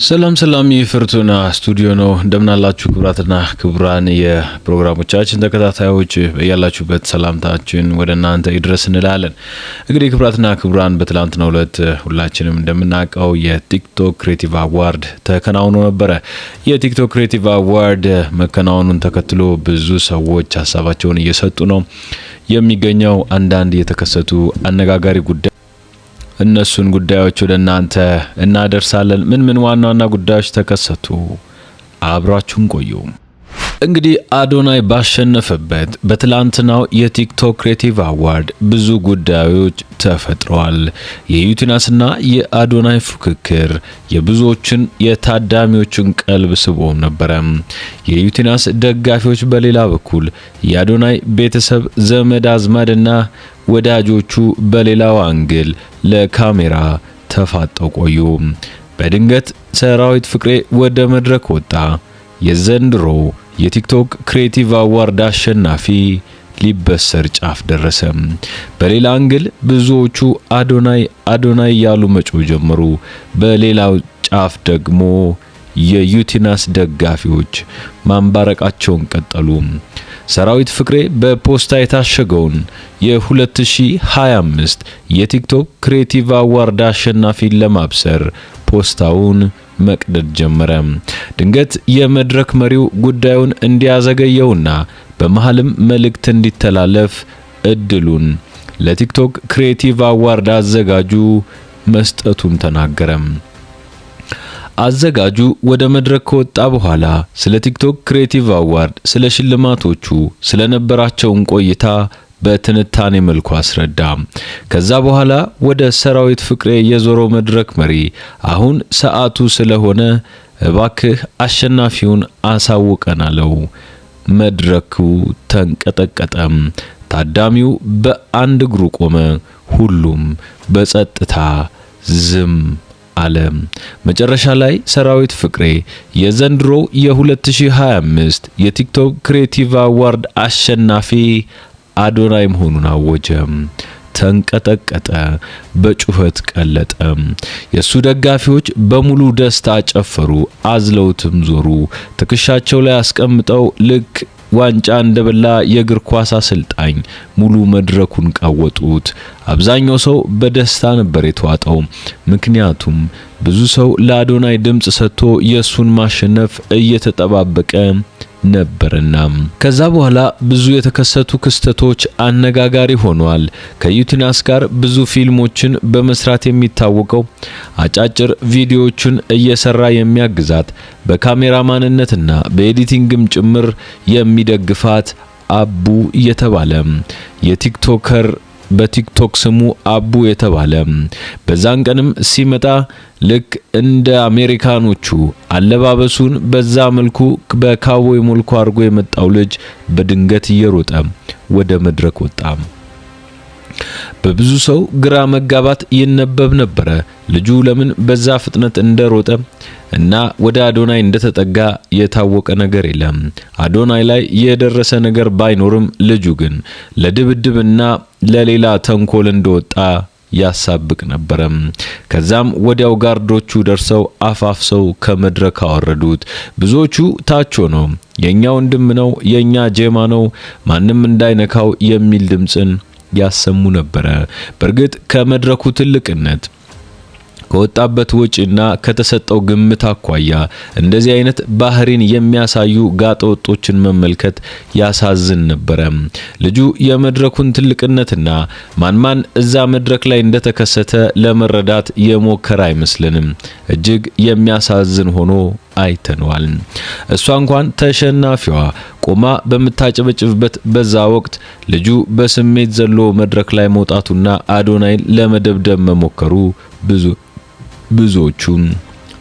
ሰላም የፍርቱና ስቱዲዮ ነው። እንደምናላችሁ ክብራትና ክብራን የፕሮግራሞቻችን ተከታታዮች በያላችሁበት ሰላምታችን ወደ እናንተ ይድረስ እንላለን። እንግዲህ ክብራትና ክብራን በትላንትናው ዕለት ሁላችንም እንደምናውቀው የቲክቶክ ክሬቲቭ አዋርድ ተከናውኖ ነበረ። የቲክቶክ ክሬቲቭ አዋርድ መከናወኑን ተከትሎ ብዙ ሰዎች ሀሳባቸውን እየሰጡ ነው የሚገኘው። አንዳንድ የተከሰቱ አነጋጋሪ ጉዳዮች እነሱን ጉዳዮች ወደ እናንተ እናደርሳለን። ምን ዋና ጉዳዮች ተከሰቱ? አብራችሁን ቆዩ። እንግዲህ አዶናይ ባሸነፈበት በትላንትናው የቲክቶክ ክሬቲቭ አዋርድ ብዙ ጉዳዮች ተፈጥረዋል። የዩቲናስና የአዶናይ ፉክክር የብዙዎችን የታዳሚዎችን ቀልብ ስቦ ነበረ። የዩቲናስ ደጋፊዎች በሌላ በኩል የአዶናይ ቤተሰብ ዘመድ አዝማድና ወዳጆቹ በሌላው አንግል ለካሜራ ተፋጠው ቆዩ። በድንገት ሰራዊት ፍቅሬ ወደ መድረክ ወጣ። የዘንድሮ የቲክቶክ ክሬቲቭ አዋርድ አሸናፊ ሊበሰር ጫፍ ደረሰ። በሌላ አንግል ብዙዎቹ አዶናይ ያሉ መጮህ ጀመሩ። በሌላው ጫፍ ደግሞ የዩቲናስ ደጋፊዎች ማንባረቃቸውን ቀጠሉ። ሰራዊት ፍቅሬ በፖስታ የታሸገውን የ2025 የቲክቶክ ክሬቲቭ አዋርድ አሸናፊን ለማብሰር ፖስታውን መቅደድ ጀመረ። ድንገት የመድረክ መሪው ጉዳዩን እንዲያዘገየውና በመሃልም መልእክት እንዲተላለፍ እድሉን ለቲክቶክ ክሬቲቭ አዋርድ አዘጋጁ መስጠቱን ተናገረ። አዘጋጁ ወደ መድረክ ከወጣ በኋላ ስለ ቲክቶክ ክሬቲቭ አዋርድ፣ ስለ ሽልማቶቹ፣ ስለነበራቸው ቆይታ በትንታኔ መልኩ አስረዳ። ከዛ በኋላ ወደ ሰራዊት ፍቅሬ የዞሮ መድረክ መሪ አሁን ሰዓቱ ስለሆነ እባክህ አሸናፊውን አሳውቀናለው። መድረኩ ተንቀጠቀጠ። ታዳሚው በአንድ እግሩ ቆመ። ሁሉም በጸጥታ ዝም አለ። መጨረሻ ላይ ሰራዊት ፍቅሬ የዘንድሮ የ2025 የቲክቶክ ክሬቲቭ አዋርድ አሸናፊ አዶናይ መሆኑን አወጀ። ተንቀጠቀጠ፣ በጩኸት ቀለጠ። የሱ ደጋፊዎች በሙሉ ደስታ ጨፈሩ፣ አዝለውትም ዞሩ። ትከሻቸው ላይ አስቀምጠው ልክ ዋንጫ እንደበላ የእግር ኳስ አሰልጣኝ ሙሉ መድረኩን ቃወጡት። አብዛኛው ሰው በደስታ ነበር የተዋጠው። ምክንያቱም ብዙ ሰው ለአዶናይ ድምጽ ሰጥቶ የሱን ማሸነፍ እየተጠባበቀ ነበርና። ከዛ በኋላ ብዙ የተከሰቱ ክስተቶች አነጋጋሪ ሆነዋል። ከዩቲናስ ጋር ብዙ ፊልሞችን በመስራት የሚታወቀው አጫጭር ቪዲዮዎችን እየሰራ የሚያግዛት በካሜራማንነትና በኤዲቲንግም ጭምር የሚደግፋት አቡ የተባለ የቲክቶከር በቲክቶክ ስሙ አቡ የተባለ በዛን ቀንም ሲመጣ ልክ እንደ አሜሪካኖቹ አለባበሱን በዛ መልኩ በካውቦይ መልኩ አድርጎ የመጣው ልጅ በድንገት እየሮጠ ወደ መድረክ ወጣ። በብዙ ሰው ግራ መጋባት ይነበብ ነበረ። ልጁ ለምን በዛ ፍጥነት እንደሮጠ እና ወደ አዶናይ እንደተጠጋ የታወቀ ነገር የለም። አዶናይ ላይ የደረሰ ነገር ባይኖርም ልጁ ግን ለድብድብና ለሌላ ተንኮል እንደወጣ ያሳብቅ ነበረ። ከዛም ወዲያው ጋርዶቹ ደርሰው አፋፍሰው ከመድረክ አወረዱት። ብዙዎቹ ታች ሆነው የኛ ወንድም ነው፣ የኛ ጄማ ነው፣ ማንም እንዳይነካው የሚል ድምጽን ያሰሙ ነበረ። በእርግጥ ከመድረኩ ትልቅነት ከወጣበት ወጪና ከተሰጠው ግምት አኳያ እንደዚህ አይነት ባህሪን የሚያሳዩ ጋጠወጦችን መመልከት ያሳዝን ነበረ። ልጁ የመድረኩን ትልቅነትና ማን እዛ መድረክ ላይ እንደተከሰተ ለመረዳት የሞከረ አይመስልንም። እጅግ የሚያሳዝን ሆኖ አይተነዋል። እሷ እንኳን ተሸናፊዋ ቆማ በምታጨበጭብበት በዛ ወቅት ልጁ በስሜት ዘሎ መድረክ ላይ መውጣቱና አዶናይን ለመደብደብ መሞከሩ ብዙዎቹን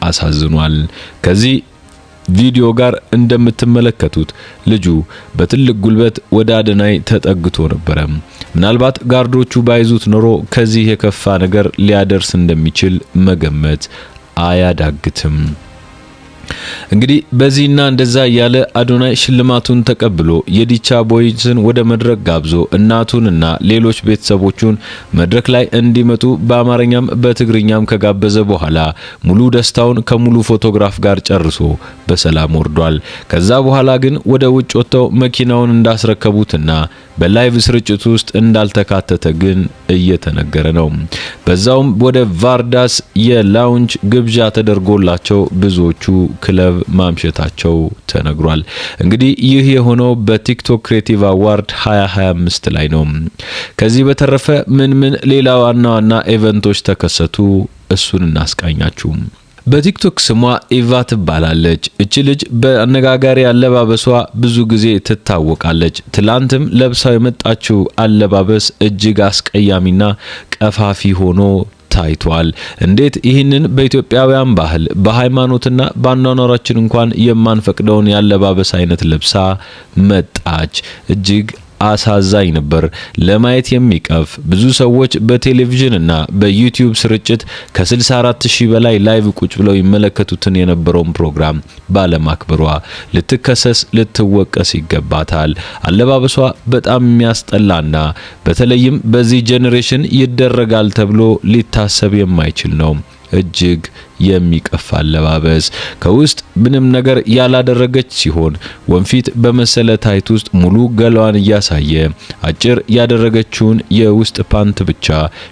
አሳዝኗል። ከዚህ ቪዲዮ ጋር እንደምትመለከቱት ልጁ በትልቅ ጉልበት ወደ አዶናይ ተጠግቶ ነበረ። ምናልባት ጋርዶቹ ባይዙት ኖሮ ከዚህ የከፋ ነገር ሊያደርስ እንደሚችል መገመት አያዳግትም። እንግዲህ በዚህና እንደዛ ያለ አዶናይ ሽልማቱን ተቀብሎ የዲቻ ቦይስን ወደ መድረክ ጋብዞ እናቱንና ሌሎች ቤተሰቦቹን መድረክ ላይ እንዲመጡ በአማርኛም በትግርኛም ከጋበዘ በኋላ ሙሉ ደስታውን ከሙሉ ፎቶግራፍ ጋር ጨርሶ በሰላም ወርዷል። ከዛ በኋላ ግን ወደ ውጭ ወጥተው መኪናውን እንዳስረከቡትና በላይቭ ስርጭት ውስጥ እንዳልተካተተ ግን እየተነገረ ነው። በዛውም ወደ ቫርዳስ የላውንጅ ግብዣ ተደርጎላቸው ብዙዎቹ ክለብ ማምሸታቸው ተነግሯል። እንግዲህ ይህ የሆነው በቲክቶክ ክሬቲቭ አዋርድ 2025 ላይ ነው። ከዚህ በተረፈ ምን ሌላ ዋና ኢቨንቶች ተከሰቱ? እሱን እናስቃኛችሁ። በቲክቶክ ስሟ ኢቫ ትባላለች። እቺ ልጅ በአነጋጋሪ አለባበሷ ብዙ ጊዜ ትታወቃለች። ትላንትም ለብሳው የመጣችው አለባበስ እጅግ አስቀያሚና ቀፋፊ ሆኖ ታይቷል። እንዴት ይህንን በኢትዮጵያውያን ባህል በሃይማኖትና በአኗኗራችን እንኳን የማንፈቅደውን ያለባበስ አይነት ለብሳ መጣች? እጅግ አሳዛኝ ነበር። ለማየት የሚቀፍ ብዙ ሰዎች በቴሌቪዥንና በዩቲዩብ ስርጭት ከ64000 በላይ ላይቭ ቁጭ ብለው ይመለከቱትን የነበረውን ፕሮግራም ባለማክበሯ ልትከሰስ ልትወቀስ ይገባታል። አለባበሷ በጣም የሚያስጠላና በተለይም በዚህ ጄኔሬሽን ይደረጋል ተብሎ ሊታሰብ የማይችል ነው። እጅግ የሚቀፋ አለባበስ ከውስጥ ምንም ነገር ያላደረገች ሲሆን ወንፊት በመሰለ ታይት ውስጥ ሙሉ ገላዋን እያሳየ አጭር ያደረገችውን የውስጥ ፓንት ብቻ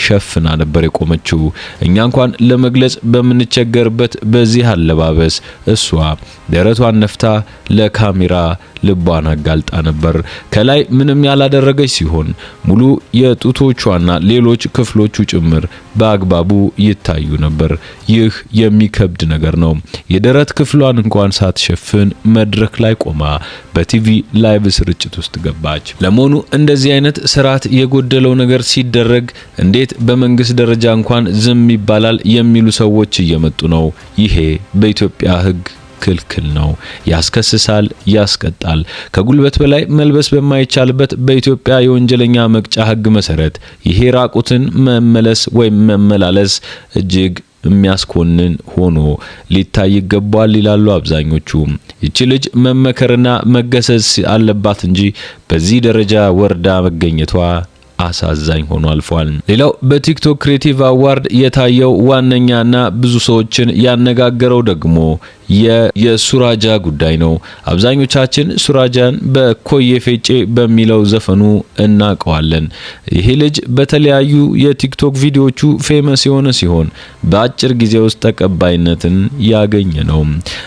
ሸፍና ነበር የቆመችው። እኛ እንኳን ለመግለጽ በምንቸገርበት በዚህ አለባበስ እሷ ደረቷን ነፍታ ለካሜራ ልቧን አጋልጣ ነበር። ከላይ ምንም ያላደረገች ሲሆን ሙሉ የጡቶቿና ሌሎች ክፍሎቹ ጭምር በአግባቡ ይታዩ ነበር። ይህ የሚከብድ ነገር ነው። የደረት ክፍሏን እንኳን ሳትሸፍን መድረክ ላይ ቆማ በቲቪ ላይቭ ስርጭት ውስጥ ገባች። ለመሆኑ እንደዚህ አይነት ስርዓት የጎደለው ነገር ሲደረግ እንዴት በመንግስት ደረጃ እንኳን ዝም ይባላል የሚሉ ሰዎች እየመጡ ነው። ይሄ በኢትዮጵያ ሕግ ክልክል ነው። ያስከስሳል፣ ያስቀጣል። ከጉልበት በላይ መልበስ በማይቻልበት በኢትዮጵያ የወንጀለኛ መቅጫ ሕግ መሰረት ይሄ ራቁትን መመለስ ወይም መመላለስ እጅግ የሚያስኮንን ሆኖ ሊታይ ይገባል ይላሉ አብዛኞቹ። ይቺ ልጅ መመከርና መገሰጽ አለባት እንጂ በዚህ ደረጃ ወርዳ መገኘቷ አሳዛኝ ሆኖ አልፏል። ሌላው በቲክቶክ ክሬቲቭ አዋርድ የታየው ዋነኛና ብዙ ሰዎችን ያነጋገረው ደግሞ የሱራጃ ጉዳይ ነው። አብዛኞቻችን ሱራጃን በኮዬ ፌጬ በሚለው ዘፈኑ እናውቀዋለን። ይሄ ልጅ በተለያዩ የቲክቶክ ቪዲዮቹ ፌመስ የሆነ ሲሆን በአጭር ጊዜ ውስጥ ተቀባይነትን ያገኘ ነው።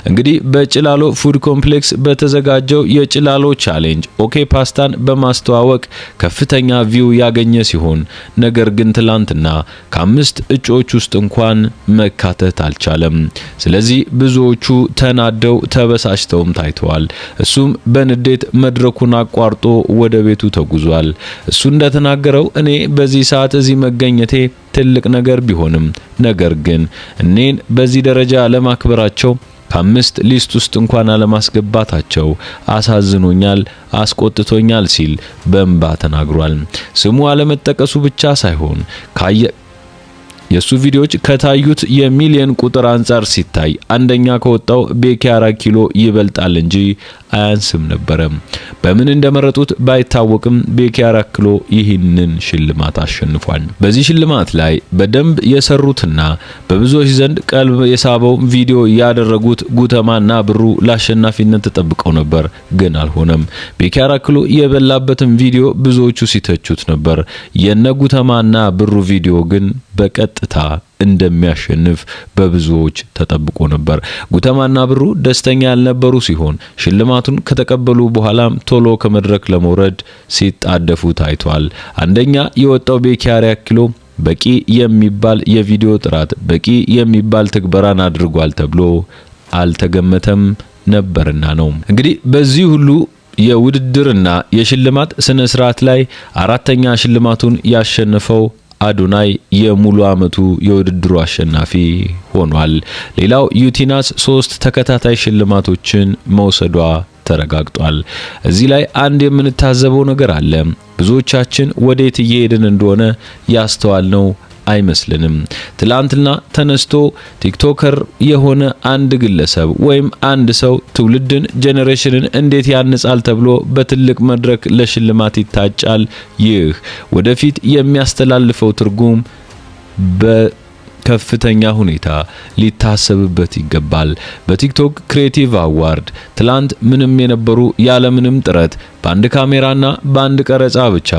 እንግዲህ በጭላሎ ፉድ ኮምፕሌክስ በተዘጋጀው የጭላሎ ቻሌንጅ ኦኬ ፓስታን በማስተዋወቅ ከፍተኛ ቪው ያገኘ ሲሆን ነገር ግን ትላንትና ከ5 እጩዎች ውስጥ እንኳን መካተት አልቻለም። ስለዚህ ብዙዎቹ ተናደው ተበሳጭተውም ታይተዋል። እሱም በንዴት መድረኩን አቋርጦ ወደ ቤቱ ተጉዟል። እሱ እንደተናገረው እኔ በዚህ ሰዓት እዚህ መገኘቴ ትልቅ ነገር ቢሆንም ነገር ግን እኔን በዚህ ደረጃ ለማክበራቸው ከ5 ሊስት ውስጥ እንኳን አለማስገባታቸው አሳዝኖኛል፣ አስቆጥቶኛል ሲል በእንባ ተናግሯል። ስሙ አለመጠቀሱ ብቻ ሳይሆን የሱ ቪዲዮዎች ከታዩት የሚሊየን ቁጥር አንጻር ሲታይ አንደኛ ከወጣው ቤኪ 4 ኪሎ ይበልጣል እንጂ አያንስም ነበር። በምን እንደመረጡት ባይታወቅም ቤኪ 4 ኪሎ ይህንን ሽልማት አሸንፏል። በዚህ ሽልማት ላይ በደንብ የሰሩትና በብዙዎች ዘንድ ቀልብ የሳበው ቪዲዮ ያደረጉት ጉተማና ብሩ ለአሸናፊነት ተጠብቀው ነበር፣ ግን አልሆነም። ቤኪ 4 ኪሎ የበላበትን ቪዲዮ ብዙዎቹ ሲተቹት ነበር። የነ ጉተማና ብሩ ቪዲዮ ግን በቀጥታ እንደሚያሸንፍ በብዙዎች ተጠብቆ ነበር። ጉተማና ብሩ ደስተኛ ያልነበሩ ሲሆን ሽልማቱን ከተቀበሉ በኋላም ቶሎ ከመድረክ ለመውረድ ሲጣደፉ ታይቷል። አንደኛ የወጣው ቤኪ 4 ኪሎ በቂ የሚባል የቪዲዮ ጥራት፣ በቂ የሚባል ትግበራን አድርጓል ተብሎ አልተገመተም ነበርና ነው። እንግዲህ በዚህ ሁሉ የውድድርና የሽልማት ስነ ስርዓት ላይ አራተኛ ሽልማቱን ያሸነፈው አዶናይ የሙሉ አመቱ የውድድሩ አሸናፊ ሆኗል። ሌላው ዩቲናስ 3 ተከታታይ ሽልማቶችን መውሰዷ ተረጋግጧል። እዚህ ላይ አንድ የምንታዘበው ነገር አለ። ብዙዎቻችን ወዴት እየሄድን እንደሆነ ያስተዋልነው አይመስልንም። ትላንትና ተነስቶ ቲክቶከር የሆነ አንድ ግለሰብ ወይም አንድ ሰው ትውልድን ጄኔሬሽንን እንዴት ያንጻል ተብሎ በትልቅ መድረክ ለሽልማት ይታጫል። ይህ ወደፊት የሚያስተላልፈው ትርጉም በከፍተኛ ሁኔታ ሊታሰብበት ይገባል። በቲክቶክ ክሬቲቭ አዋርድ ትላንት ምንም የነበሩ ያለምንም ጥረት በአንድ ካሜራና በአንድ ቀረጻ ብቻ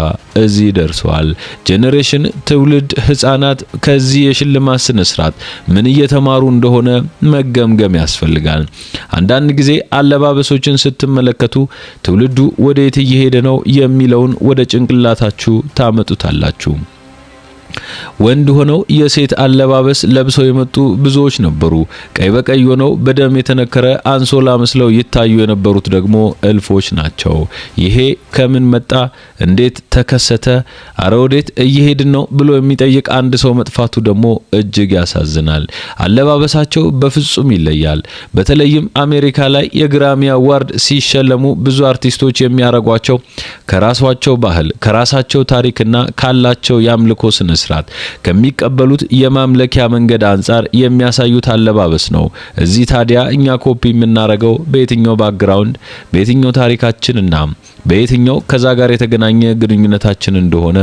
እዚህ ደርሰዋል። ጄኔሬሽን ትውልድ ህፃናት ከዚህ የሽልማት ስነ ስርዓት ምን እየተማሩ እንደሆነ መገምገም ያስፈልጋል። አንዳንድ ጊዜ አለባበሶችን ስትመለከቱ ትውልዱ ወዴት እየሄደ ነው የሚለውን ወደ ጭንቅላታችሁ ታመጡታላችሁ። ወንድ ሆነው የሴት አለባበስ ለብሰው የመጡ ብዙዎች ነበሩ። ቀይ በቀይ ሆነው በደም የተነከረ አንሶላ መስለው ይታዩ የነበሩት ደግሞ እልፎች ናቸው። ይሄ ከምን መጣ? እንዴት ተከሰተ? አረ ወዴት እየሄድን ነው ብሎ የሚጠይቅ አንድ ሰው መጥፋቱ ደግሞ እጅግ ያሳዝናል። አለባበሳቸው በፍጹም ይለያል። በተለይም አሜሪካ ላይ የግራሚ አዋርድ ሲሸለሙ ብዙ አርቲስቶች የሚያረጓቸው ከራሳቸው ባህል፣ ከራሳቸው ታሪክና ካላቸው የአምልኮ ስነ ስርዓት ከሚቀበሉት የማምለኪያ መንገድ አንጻር የሚያሳዩት አለባበስ ነው። እዚህ ታዲያ እኛ ኮፒ የምናረገው በየትኛው ባክግራውንድ፣ በየትኛው ታሪካችንና በየትኛው ከዛ ጋር የተገናኘ ግንኙነታችን እንደሆነ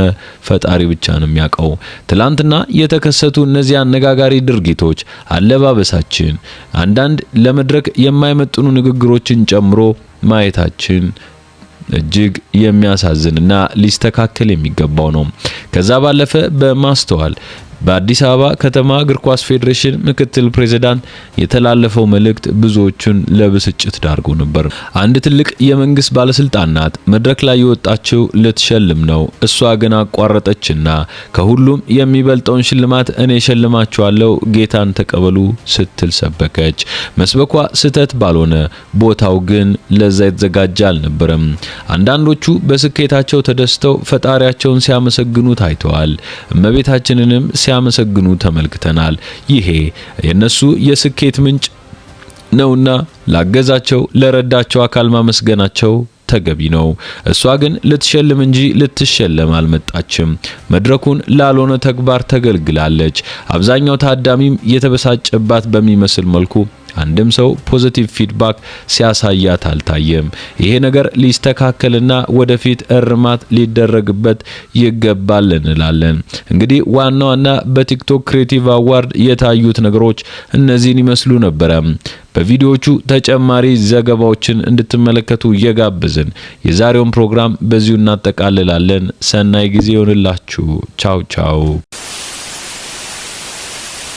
ፈጣሪ ብቻ ነው የሚያውቀው። ትላንትና የተከሰቱ እነዚህ አነጋጋሪ ድርጊቶች፣ አለባበሳችን፣ አንዳንድ ለመድረክ የማይመጥኑ ንግግሮችን ጨምሮ ማየታችን እጅግ የሚያሳዝንና ሊስተካከል የሚገባው ነው። ከዛ ባለፈ በማስተዋል በአዲስ አበባ ከተማ እግር ኳስ ፌዴሬሽን ምክትል ፕሬዝዳንት የተላለፈው መልእክት ብዙዎቹን ለብስጭት ዳርጎ ነበር። አንድ ትልቅ የመንግስት ባለስልጣን ናት መድረክ ላይ የወጣችው ልትሸልም ነው። እሷ ግን አቋረጠችና ከሁሉም የሚበልጠውን ሽልማት እኔ ሸልማችኋለሁ፣ ጌታን ተቀበሉ ስትል ሰበከች። መስበኳ ስህተት ባልሆነ ቦታው ግን ለዛ የተዘጋጀ አልነበረም። አንዳንዶቹ በስኬታቸው ተደስተው ፈጣሪያቸውን ሲያመሰግኑ ታይተዋል። እመቤታችንንም ሲያመሰግኑ ተመልክተናል። ይሄ የነሱ የስኬት ምንጭ ነውና ላገዛቸው ለረዳቸው አካል ማመስገናቸው ተገቢ ነው። እሷ ግን ልትሸልም እንጂ ልትሸለም አልመጣችም። መድረኩን ላልሆነ ተግባር ተገልግላለች። አብዛኛው ታዳሚም የተበሳጨባት በሚመስል መልኩ አንድም ሰው ፖዚቲቭ ፊድባክ ሲያሳያት አልታየም። ይሄ ነገር ሊስተካከልና ወደፊት እርማት ሊደረግበት ይገባል እንላለን። እንግዲህ ዋናውና በቲክቶክ ክሬቲቭ አዋርድ የታዩት ነገሮች እነዚህን ይመስሉ ነበረ። በቪዲዮቹ ተጨማሪ ዘገባዎችን እንድትመለከቱ እየጋበዝን የዛሬውን ፕሮግራም በዚሁ እናጠቃልላለን። ሰናይ ጊዜ ይሁንላችሁ። ቻው ቻው።